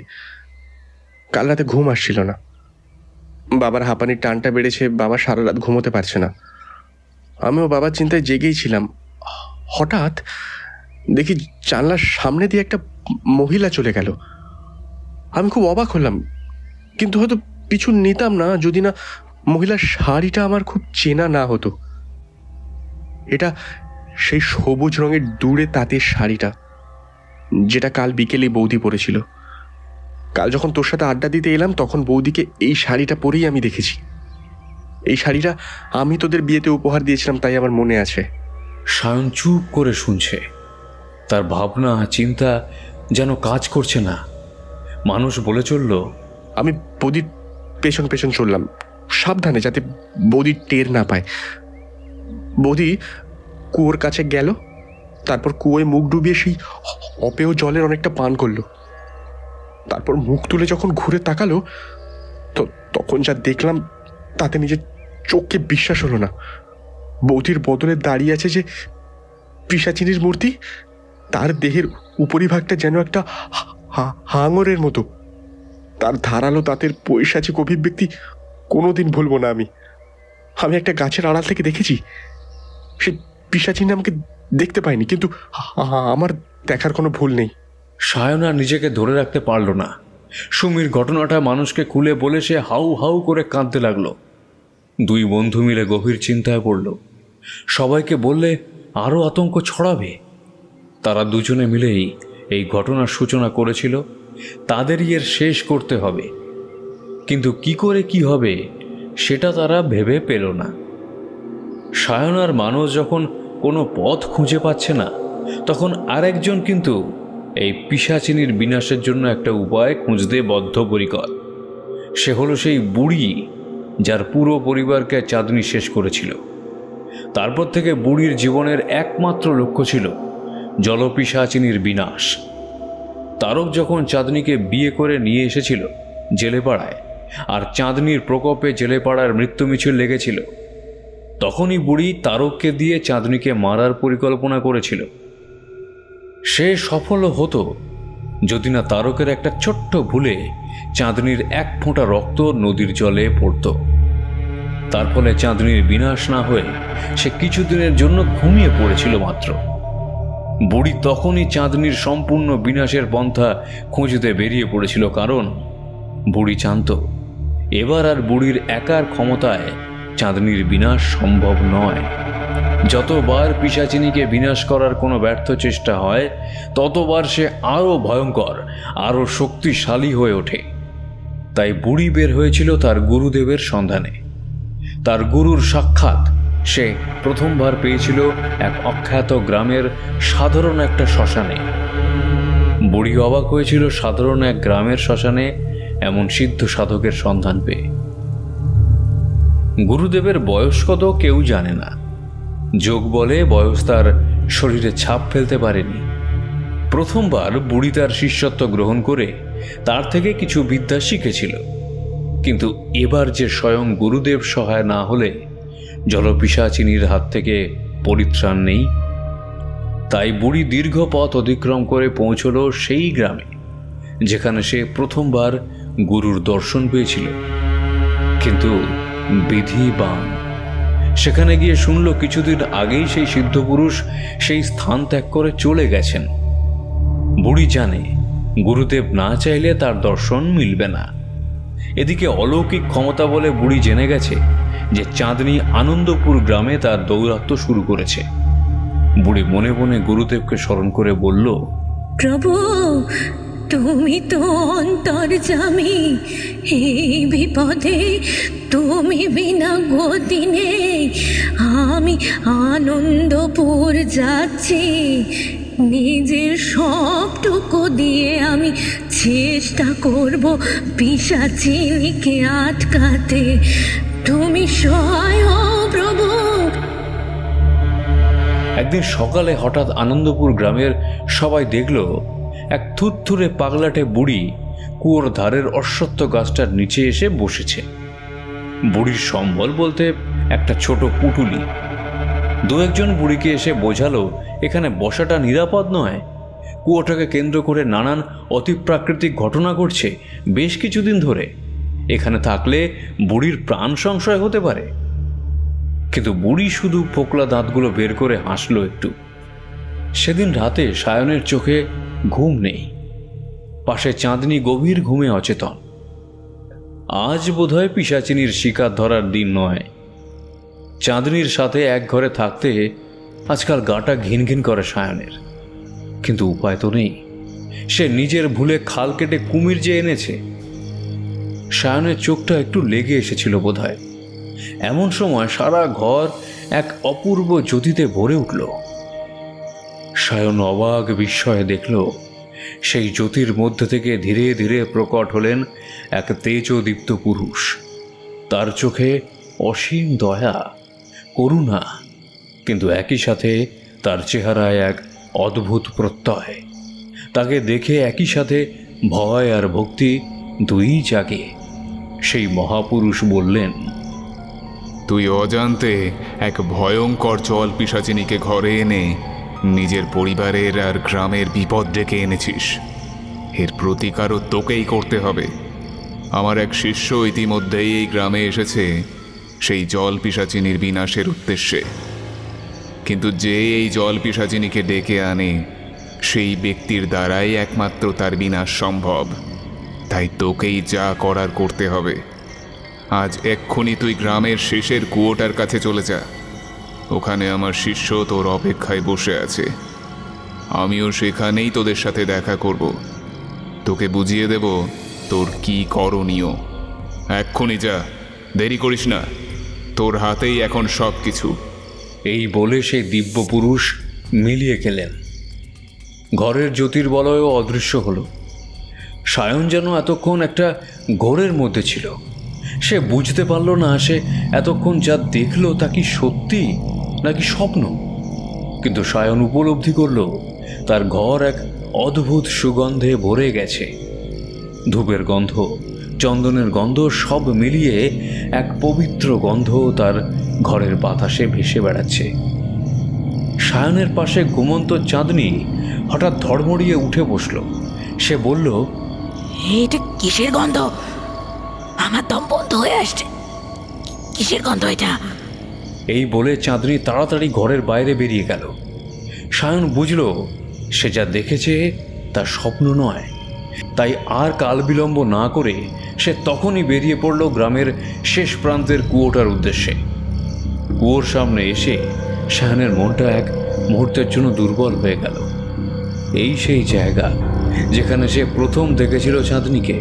কাল রাতে ঘুম আসছিল না। বাবার হাঁপানির টানটা বেড়েছে, বাবা সারা রাত ঘুমোতে পারছে না। আমিও বাবার চিন্তায় জেগেই ছিলাম। হঠাৎ দেখি জানলার সামনে দিয়ে একটা মহিলা চলে গেল। আমি খুব অবাক হলাম, কিন্তু হয়তো পিছু নিতাম না যদি না মহিলার শাড়িটা আমার খুব চেনা না হতো। এটা সেই সবুজ রঙের দূরে তাঁতের শাড়িটা, যেটা কাল বিকেলে বৌদি পরেছিল। কাল যখন তোর সাথে আড্ডা দিতে এলাম তখন বৌদিকে এই শাড়িটা পরেই আমি দেখেছি। এই শাড়িটা আমি তোদের বিয়েতে উপহার দিয়েছিলাম, তাই আমার মনে আছে। সায়ন চুপ করে শুনছে। তার ভাবনা চিন্তা যেন কাজ করছে না। মানুষ বলে চলল, আমি বৌদির পেছন পেছন চললাম সাবধানে, যাতে বৌদি টের না পায়। বৌদি কুয়োর কাছে গেল, তারপর কুয়োয় মুখ ডুবিয়ে সেই অপেয় জলের অনেকটা পান করলো। তারপর মুখ তুলে যখন ঘুরে তাকালো তো তখন যা দেখলাম তাতে নিজের চোখকে বিশ্বাস হলো না। বৌদির বদলে দাঁড়িয়ে আছে যে পিশাচিনীর মূর্তি, তার দেহের উপরিভাগটা যেন একটা হাঙরের মতো। তার ধারালো দাঁতের পৈশাচিক অভিব্যক্তি কোনোদিন ভুলবো না। আমি একটা গাছের আড়াল থেকে দেখেছি। সে পিশাচিনী আমাকে দেখতে পাইনি, কিন্তু আমার দেখার কোনো ভুল নেই। সায়ন আর নিজেকে ধরে রাখতে পারল না। সুমির ঘটনাটা মানুষকে খুলে বলে সে হাউ হাউ করে কাঁদতে লাগলো। দুই বন্ধু মিলে গভীর চিন্তায় পড়ল। সবাইকে বললে আরও আতঙ্ক ছড়াবে। তারা দুজনে মিলেই এই ঘটনার সূচনা করেছিল। তাদেরই এর শেষ করতে হবে, কিন্তু কি করে কি হবে সেটা তারা ভেবে পেল না। সায়ন আর মানুষ যখন কোনো পথ খুঁজে পাচ্ছে না, তখন আরেকজন কিন্তু এই পিশাচিনীর বিনাশের জন্য একটা উপায় খুঁজতে বদ্ধপরিকর। সে হলো সেই বুড়ি যার পুরো পরিবারকে চাঁদনি শেষ করেছিল। তারপর থেকে বুড়ির জীবনের একমাত্র লক্ষ্য ছিল জলপিশাচিনীর বিনাশ। তারক যখন চাঁদনিকে বিয়ে করে নিয়ে এসেছিল জেলেপাড়ায়, আর চাঁদনির প্রকোপে জেলেপাড়ার মৃত্যু মিছিল লেগেছিল, তখনই বুড়ি তারককে দিয়ে চাঁদনিকে মারার পরিকল্পনা করেছিল। সে সফল হতো যদি না তারকের একটা ছোট্ট ভুলে চাঁদনির এক ফোঁটা রক্ত নদীর জলে পড়ত। তার ফলে চাঁদনির বিনাশ না হয়ে সে কিছুদিনের জন্য ঘুমিয়ে পড়েছিল মাত্র। বুড়ি তখনই চাঁদনির সম্পূর্ণ বিনাশের পন্থা খুঁজতে বেরিয়ে পড়েছিল, কারণ বুড়ি জানত এবার আর বুড়ির একার ক্ষমতায় চাঁদনির বিনাশ সম্ভব নয়। যতবার পিশাচিনীকে বিনাশ করার কোনো ব্যর্থ চেষ্টা হয়, ততবার সে আরও ভয়ঙ্কর, আরও শক্তিশালী হয়ে ওঠে। তাই বুড়ি বের হয়েছিল তার গুরুদেবের সন্ধানে। তার গুরুর সাক্ষাৎ সে প্রথমবার পেয়েছিল এক অখ্যাত গ্রামের সাধারণ একটা শ্মশানে। বুড়ি অবাক হয়েছিল সাধারণ এক গ্রামের শ্মশানে এমন সিদ্ধ সাধকের সন্ধান পেয়ে। গুরুদেবের বয়স কত কেউ জানে না। যোগ বলে বয়স তার শরীরে ছাপ ফেলতে পারেনি। প্রথমবার বুড়ি তার শিষ্যত্ব গ্রহণ করে তার থেকে কিছু বিদ্যা শিখেছিল, কিন্তু এবার যে স্বয়ং গুরুদেব সহায় না হলে জলপিশাচিনীর হাত থেকে পরিত্রাণ নেই। তাই বুড়ি দীর্ঘ পথ অতিক্রম করে পৌঁছল সেই গ্রামে যেখানে সে প্রথমবার গুরুর দর্শন পেয়েছিল। কিন্তু বিধিবান সেখানে গিয়ে শুনল কিছুদিন আগেই সেই সিদ্ধপুরুষ সেই স্থান ত্যাগ করে চলে গেছেন। বুড়ি জানে গুরুদেব না চাইলে তার দর্শন মিলবে না। এদিকে অলৌকিক ক্ষমতা বলে বুড়ি জেনে গেছে যে চাঁদনি আনন্দপুর গ্রামে তার দৌরাত্ম্য শুরু করেছে। বুড়ি মনে মনে গুরুদেবকে স্মরণ করে বলল, প্রভু, তুমি তো অন্তর্যামী, এই বিপদে তুমি বিনা গতি নেই। আমি আনন্দপুর যাচ্ছি, নিজের সবটুকু দিয়ে আমি চেষ্টা করব পিশাচিনীকে আটকাতে। তুমি সহায় হও প্রভু। একদিন সকালে হঠাৎ আনন্দপুর গ্রামের সবাই দেখল এক থুরথুরে পাগলাটে বুড়ি কুয়োর ধারের অশ্বত্থ গাছটার নিচে এসে বসেছে। বুড়ির সম্বল বলতে একটা ছোট পুটুলি। দু একজন বুড়িকে এসে বোঝালো এখানে বসাটা নিরাপদ নয়। কুয়োটাকে কেন্দ্র করে নানান অতিপ্রাকৃতিক ঘটনা ঘটছে বেশ কিছুদিন ধরে। এখানে থাকলে বুড়ির প্রাণ সংশয় হতে পারে। কিন্তু বুড়ি শুধু ফোকলা দাঁতগুলো বের করে হাসলো একটু। সেদিন রাতে সায়নের চোখে ঘুম নেই। পাশে চাঁদনি গভীর ঘুমে অচেতন। আজ বোধহয় পিশাচিনীর শিকার ধরার দিন নয়। চাঁদনির সাথে এক ঘরে থাকতে আজকাল গাটা ঘিন ঘিন করে সায়নের, কিন্তু উপায় তো নেই। সে নিজের ভুলে খাল কেটে কুমির যে এনেছে। সায়নের চোখটা একটু লেগে এসেছিল বোধহয়। এমন সময় সারা ঘর এক অপূর্ব জ্যোতিতে ভরে উঠল। সায়ন অবাক বিস্ময়ে দেখল, সেই জ্যোতির মধ্যে থেকে ধীরে ধীরে প্রকট হলেন এক তেজদীপ্ত পুরুষ। তার চোখে অসীম দয়া, করুণা, কিন্তু একই সাথে তার চেহারায় এক অদ্ভুত প্রত্যয়। তাকে দেখে একই সাথে ভয় আর ভক্তি দুই জাগে। সেই মহাপুরুষ বললেন, তুই অজান্তে এক ভয়ঙ্কর জল পিশাচিনীকে ঘরে এনে নিজের পরিবারের আর গ্রামের বিপদ ডেকে এনেছিস। এর প্রতিকারও তোকেই করতে হবে। আমার এক শিষ্য ইতিমধ্যেই এই গ্রামে এসেছে সেই জল পিশাচিনীর বিনাশের উদ্দেশ্যে, কিন্তু যে এই জল পিশাচিনীকে ডেকে আনে সেই ব্যক্তির দ্বারাই একমাত্র তার বিনাশ সম্ভব। তাই তোকেই যা করার করতে হবে। আজ এক্ষুনি তুই গ্রামের শেষের কুয়োটার কাছে চলে যা। ওখানে আমার শিষ্য তোর অপেক্ষায় বসে আছে। আমিও সেখানেই তোদের সাথে দেখা করব। তোকে বুঝিয়ে দেব তোর কি করণীয়। এক্ষুনি যা, দেরি করিস না। তোর হাতেই এখন সব কিছু। এই বলে সেই দিব্য পুরুষ মিলিয়ে গেলেন। ঘরের জ্যোতির্বলয়ও অদৃশ্য হল। সায়ন যেন এতক্ষণ একটা ঘোরের মধ্যে ছিল। সে বুঝতে পারল না সে এতক্ষণ যা দেখল তা কি সত্যি নাকি স্বপ্ন। কিন্তু সায়ন উপলব্ধি করল তার ঘর এক অদ্ভুত সুগন্ধে ভরে গেছে। ধূপের গন্ধ, চন্দনের গন্ধ সব মিলিয়ে এক পবিত্র গন্ধ তার ঘরের বাতাসে ভেসে বেড়াচ্ছে। সায়নের পাশে ঘুমন্ত চাঁদনি হঠাৎ ধড়মড়িয়ে উঠে বসল। সে বলল, এটা কিসের গন্ধ? আমার দম বন্ধ হয়ে আসছে। কিসের গন্ধ এটা? এই বলে চাঁদনি তাড়াতাড়ি ঘরের বাইরে বেরিয়ে গেল। সায়ন বুঝল সে যা দেখেছে তা স্বপ্ন নয়। তাই আর কাল বিলম্ব না করে সে তখনই বেরিয়ে পড়ল গ্রামের শেষ প্রান্তের কুয়োটার উদ্দেশ্যে। কুয়োর সামনে এসে সায়নের মনটা এক মুহূর্তের জন্য দুর্বল হয়ে গেল। এই সেই জায়গা যেখানে সে প্রথম দেখেছিল চাঁদনিকে।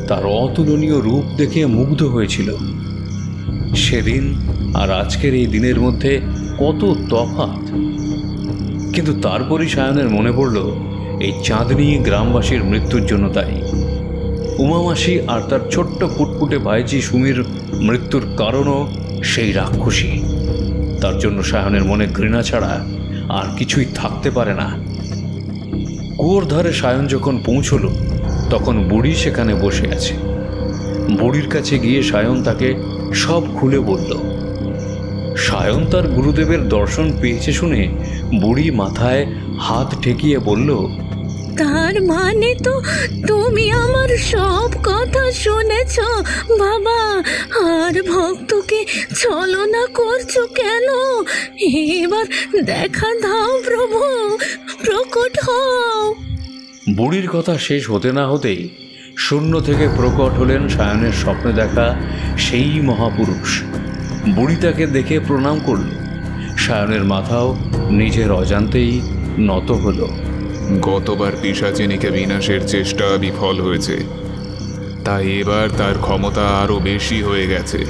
তার অতুলনীয় রূপ দেখে মুগ্ধ হয়েছিল। সেদিন আর আজকের এই দিনের মধ্যে কত তফাৎ। কিন্তু তারপরই সায়নের মনে পড়ল এই চাঁদনি গ্রামবাসীর মৃত্যুর জন্য দায়ী। উমামাসি আর তার ছোট্ট ফুটফুটে ভাইজি সুমির মৃত্যুর কারণও সেই রাক্ষসী। তার জন্য সায়নের মনে ঘৃণা ছাড়া আর কিছুই থাকতে পারে না। কুয়োর ধারে সায়ন যখন পৌঁছল তখন বুড়ি সেখানে বসে আছে। বুড়ির কাছে গিয়ে সায়ন তাকে সব খুলে বলল। সায়ন তার গুরুদেবের দর্শন পেয়েছে শুনে বুড়ি মাথায় হাত ঠেকিয়ে বলল, তার মানে তো তুমি আমার সব কথা শুনেছ বাবা, আর ভক্তকে ছলনা করছো কেন? এবার দেখা দাও প্রভু, প্রকট হও। বুড়ির কথা শেষ হতে না হতেই শূন্য থেকে প্রকট হলেন সায়নের স্বপ্নে দেখা সেই মহাপুরুষ। বুড়ি তাকে দেখে প্রণাম করল। সায়নের মাথাও নিজের অজান্তেই নত হলো। গতবার পিশাচিনীকে বিনাশের চেষ্টা বিফল হয়েছে, তাই এবার তার ক্ষমতা আরও বেশি হয়ে গেছে।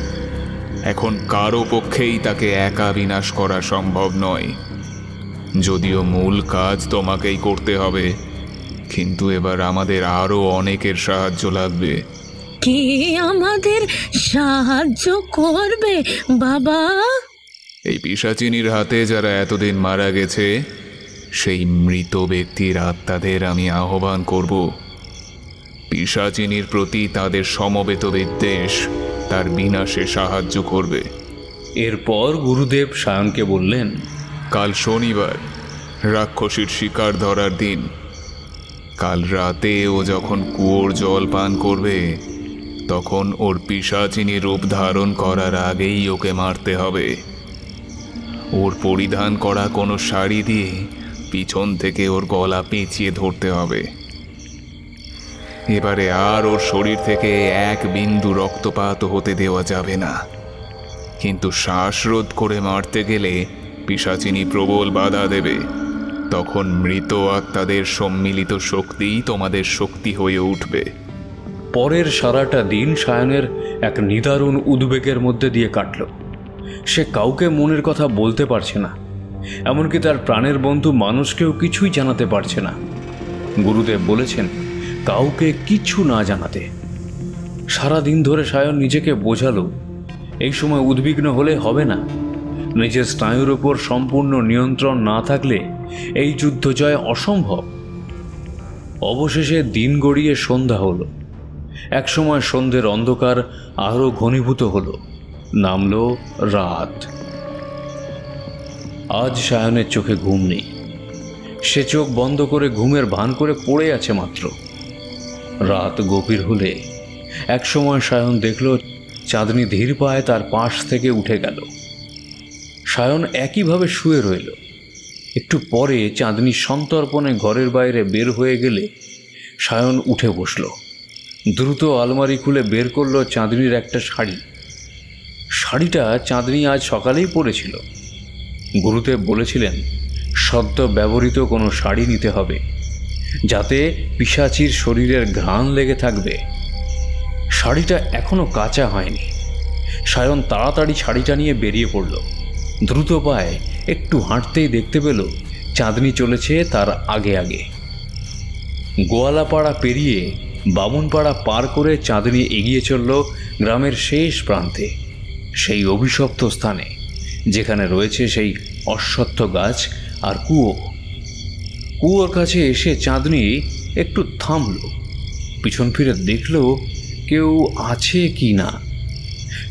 এখন কারো পক্ষেই তাকে একা বিনাশ করা সম্ভব নয়। যদিও মূল কাজ তোমাকেই করতে হবে, কিন্তু এবার আমাদের আরও অনেকের সাহায্য লাগবে। কে আমাদের সাহায্য করবে বাবা? এই পিশাচিনীর হাতে যারা এতদিন মারা গেছে সেই মৃত ব্যক্তির আত্মাদের আমি আহ্বান করব। পিশাচিনীর প্রতি তাদের সমবেত বিদ্বেষ তার বিনাশে সাহায্য করবে। এরপর গুরুদেব সায়নকে বললেন, কাল শনিবার, রাক্ষসীর শিকার ধরার দিন। কাল রাতে ও যখন কুয়োর জল পান করবে তখন ওর পিশাচিনী রূপ ধারণ করার আগেই ওকে মারতে হবে। ওর পরিধান করা কোনো শাড়ি দিয়ে পিছন থেকে ওর গলা পেঁচিয়ে ধরতে হবে। এবারে আর ওর শরীর থেকে এক বিন্দু রক্তপাত হতে দেওয়া যাবে না, কিন্তু শ্বাসরোধ করে মারতে গেলে পিশাচিনী প্রবল বাধা দেবে, তখন মৃত আত্মাদের সম্মিলিত শক্তিই তোমাদের শক্তি হয়ে উঠবে। পরের সারাটা দিন সায়নের এক নিদারুণ উদ্বেগের মধ্যে দিয়ে কাটল। সে কাউকে মনের কথা বলতে পারছে না, এমনকি তার প্রাণের বন্ধু মানুষকেও কিছুই জানাতে পারছে না। গুরুদেব বলেছেন কাউকে কিছু না জানাতে। সারা দিন ধরে সায়ন নিজেকে বোঝালো এই সময় উদ্বিগ্ন হলে হবে না। নিজের স্নায়ুর উপর সম্পূর্ণ নিয়ন্ত্রণ না থাকলে এই যুদ্ধ জয় অসম্ভব। অবশেষে দিন গড়িয়ে সন্ধ্যা হলো। একসময় সন্ধ্যের অন্ধকার আরো ঘনীভূত হলো, নামলো রাত। আজ সায়নের চোখে ঘুম নেই। সে চোখ বন্ধ করে ঘুমের ভান করে পড়ে আছে মাত্র। রাত গভীর হলে একসময় সায়ন দেখল চাঁদনি ধীর পায়ে তার পাশ থেকে উঠে গেল। সায়ন একইভাবে শুয়ে রইল। একটু পরে চাঁদনি সন্তর্পণে ঘরের বাইরে বের হয়ে গেলে সায়ন উঠে বসল। দ্রুত আলমারি খুলে বের করলো চাঁদনির একটা শাড়ি। শাড়িটা চাঁদনি আজ সকালেই পরেছিল। গুরুদেব বলেছিলেন সদ্য ব্যবহৃত কোনো শাড়ি নিতে হবে, যাতে পিশাচির শরীরের ঘ্রাণ লেগে থাকবে। শাড়িটা এখনো কাঁচা হয়নি। সায়ন তাড়াতাড়ি শাড়িটা নিয়ে বেরিয়ে পড়ল। দ্রুত পায়ে একটু হাঁটতেই দেখতে পেল চাঁদনি চলেছে তার আগে আগে। গোয়ালাপাড়া পেরিয়ে বামুনপাড়া পার করে চাঁদনি এগিয়ে চলল গ্রামের শেষ প্রান্তে, সেই অভিশপ্ত স্থানে যেখানে রয়েছে সেই অশ্বত্থ গাছ আর কুয়ো। কুয়োর কাছে এসে চাঁদনি একটু থামল। পিছন ফিরে দেখল কেউ আছে কি না।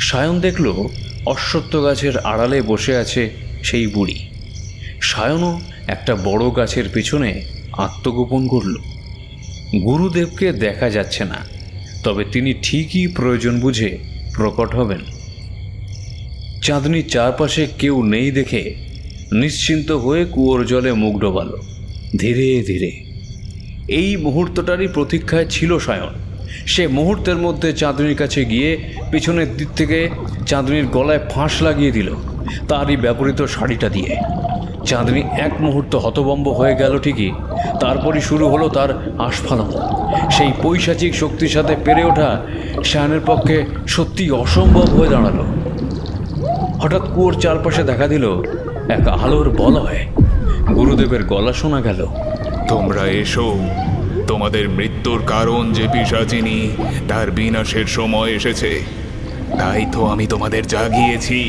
সায়ন দেখল অশ্বত্থ গাছের আড়ালে বসে আছে সেই বুড়ি। সায়নও একটা বড় গাছের পিছনে আত্মগোপন করল। গুরুদেবকে দেখা যাচ্ছে না, তবে তিনি ঠিকই প্রয়োজন বুঝে প্রকট হবেন। চাঁদনির চারপাশে কেউ নেই দেখে নিশ্চিন্ত হয়ে কুয়োর জলে মুখ ডোবাল ধীরে ধীরে। এই মুহূর্তটারই প্রতীক্ষায় ছিল সায়ন। সে মুহূর্তের মধ্যে চাঁদনির কাছে গিয়ে পিছনের দিক থেকে চাঁদনির গলায় ফাঁস লাগিয়ে দিল তারই ব্যবহৃত শাড়িটা দিয়ে। চাঁদনি এক মুহূর্ত হতভম্ব হয়ে গেল ঠিকই, তারপরই শুরু হলো তার আস্ফালন। সেই পৈশাচিক শক্তির সাথে পেরে ওঠা সায়নের পক্ষে সত্যি অসম্ভব হয়ে দাঁড়ালো। হঠাৎ কুয়োর চারপাশে দেখা দিল এক আলোর বলয়। গুরুদেবের গলা শোনা গেল, তোমরা এসো, তোমাদের মৃত্যুর কারণ যে পিশাচিনী তার বিনাশের সময় এসেছে, তাই তো আমি তোমাদের জাগিয়েছি।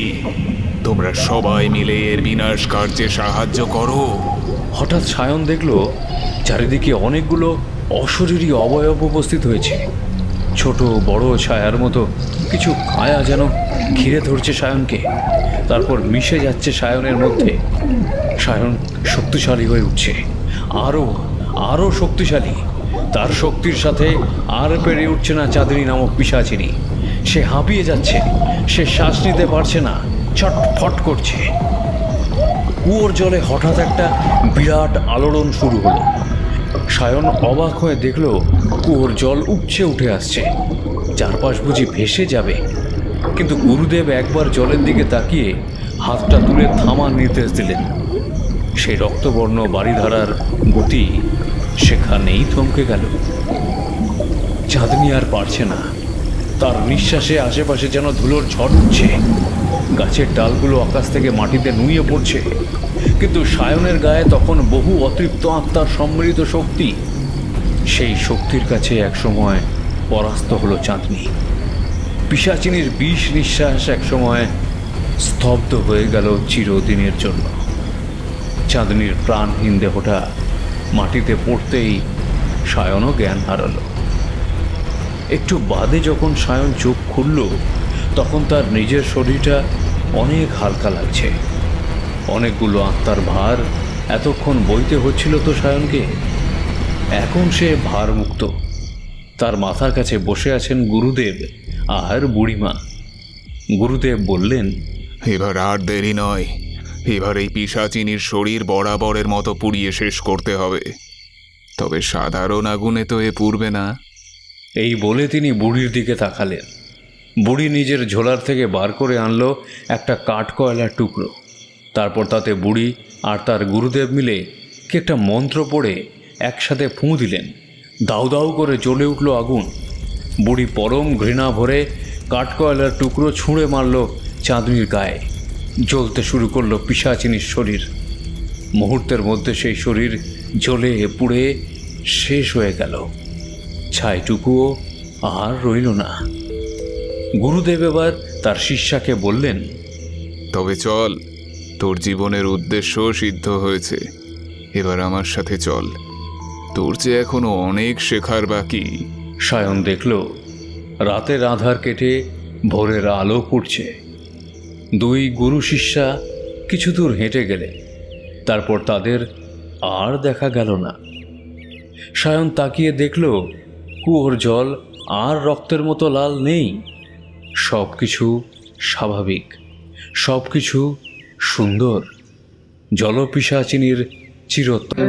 তোমরা সবাই মিলে এর বিনাশ কার্যে সাহায্য করো। হঠাৎ সায়ন দেখল চারিদিকে অনেকগুলো অশরীরী অবয়ব উপস্থিত হয়েছে। ছোট বড় ছায়ার মতো কিছু কায়া যেন ঘিরে ধরছে সায়নকে, তারপর মিশে যাচ্ছে সায়নের মধ্যে। সায়ন শক্তিশালী হয়ে উঠছে, আরো আরো শক্তিশালী। তার শক্তির সাথে আর পেরে উঠছে না চাঁদনি নামক পিশাচিনী। সে হাঁপিয়ে যাচ্ছে, সে শ্বাস নিতে পারছে না, ছটফট করছে। কুয়োর জলে হঠাৎ একটা বিরাট আলোড়ন শুরু হলো। সায়ন অবাক হয়ে দেখল কুয়োর জল উপচে উঠে আসছে, চারপাশ বুঝি ভেসে যাবে। কিন্তু গুরুদেব একবার জলের দিকে তাকিয়ে হাতটা তুলে থামার নির্দেশ দিলেন। সেই রক্তবর্ণ বাড়িধারার গতি সেখানেই থমকে গেল। চাঁদনি আর পারছে না, তার নিঃশ্বাসে আশেপাশে যেন ধুলোর ঝড় উঠছে। গাছের ডালগুলো আকাশ থেকে মাটিতে নুয়ে পড়ছে, কিন্তু সায়নের গায়ে তখন বহু অতৃপ্ত আত্মার সম্মিলিত শক্তি। সেই শক্তির কাছে একসময় পরাস্ত হলো চাঁদনি। পিশাচিনীর বিষ নিঃশ্বাস একসময় স্তব্ধ হয়ে গেল চিরদিনের জন্য। চাঁদনির প্রাণহীন দেহটা মাটিতে পড়তেই সায়নও জ্ঞান হারালো। একটু বাদে যখন সায়ন চোখ খুলল, তখন তার নিজের শরীরটা অনেক হালকা লাগছে। অনেকগুলো আত্মার ভার এতক্ষণ বইতে হচ্ছিল তো সায়নকে, এখন সে ভারমুক্ত। তার মাথার কাছে বসে আছেন গুরুদেব আর বুড়িমা। গুরুদেব বললেন, এবার আর দেরি নয়, এবার এই পিশাচিনীর শরীর বরাবরের মতো পুড়িয়ে শেষ করতে হবে। তবে সাধারণ আগুনে তো এ পুড়বে না। এই বলে তিনি বুড়ির দিকে তাকালেন। বুড়ি নিজের ঝোলার থেকে বার করে আনলো একটা কাঠকয়লার টুকরো। তারপর তাতে বুড়ি আর তার গুরুদেব মিলে কি একটা মন্ত্র পড়ে একসাথে ফুঁ দিলেন। দাউ দাউ করে জ্বলে উঠল আগুন। বুড়ি পরম ঘৃণা ভরে কাঠকয়লার টুকরো ছুঁড়ে মারল চাঁদনির গায়ে। জ্বলতে শুরু করলো পিশাচিনীর শরীর। মুহূর্তের মধ্যে সেই শরীর জ্বলে পুড়ে শেষ হয়ে গেল। ছাইটুকুও আর রইল না। গুরুদেব এবার তার শিষ্যাকে বললেন, তবে চল, তোর জীবনের উদ্দেশ্য সিদ্ধ হয়েছে। এবার আমার সাথে চল, তোর যে এখনো অনেক শেখার বাকি। সায়ন দেখল রাতের আধার কেটে ভোরের আলো ফুটছে। দুই গুরু শিষ্যা কিছু দূর হেঁটে গেলে তারপর তাদের আর দেখা গেল না। সায়ন তাকিয়ে দেখল কুয়োর জল আর রক্তের মতো লাল নেই। সব কিছু স্বাভাবিক, সব কিছু সুন্দর। জলপিশাচিনীর চিরতরে